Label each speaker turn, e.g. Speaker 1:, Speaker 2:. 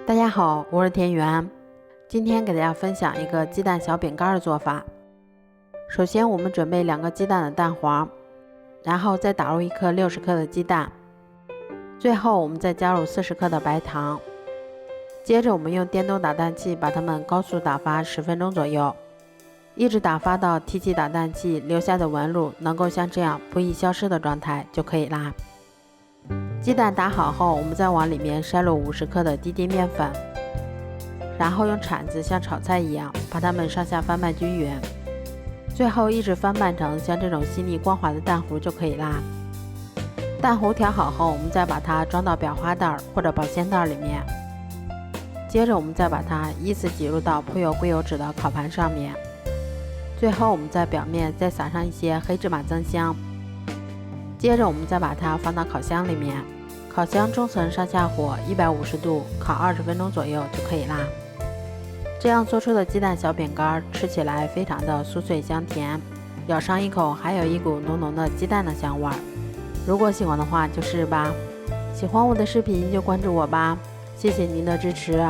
Speaker 1: 大家好，我是田园。今天给大家分享一个鸡蛋小饼干的做法。首先我们准备2个鸡蛋的蛋黄，然后再打入1颗60克的鸡蛋，最后我们再加入40克的白糖。接着我们用电动打蛋器把它们高速打发10分钟左右，一直打发到提起打蛋器留下的纹路能够像这样不易消失的状态就可以啦。鸡蛋打好后，我们再往里面筛入50克的低筋面粉，然后用铲子像炒菜一样把它们上下翻拌均匀，最后一直翻拌成像这种细腻光滑的蛋糊就可以啦。蛋糊调好后，我们再把它装到裱花袋或者保鲜袋里面，接着我们再把它依次挤入到铺有硅油纸的烤盘上面，最后我们在表面再撒上一些黑芝麻增香。接着我们再把它放到烤箱里面，烤箱中层上下火150度烤20分钟左右就可以啦。这样做出的鸡蛋小饼干吃起来非常的酥脆香甜，咬上一口还有一股浓浓的鸡蛋的香味儿。如果喜欢的话就试试吧，喜欢我的视频就关注我吧，谢谢您的支持。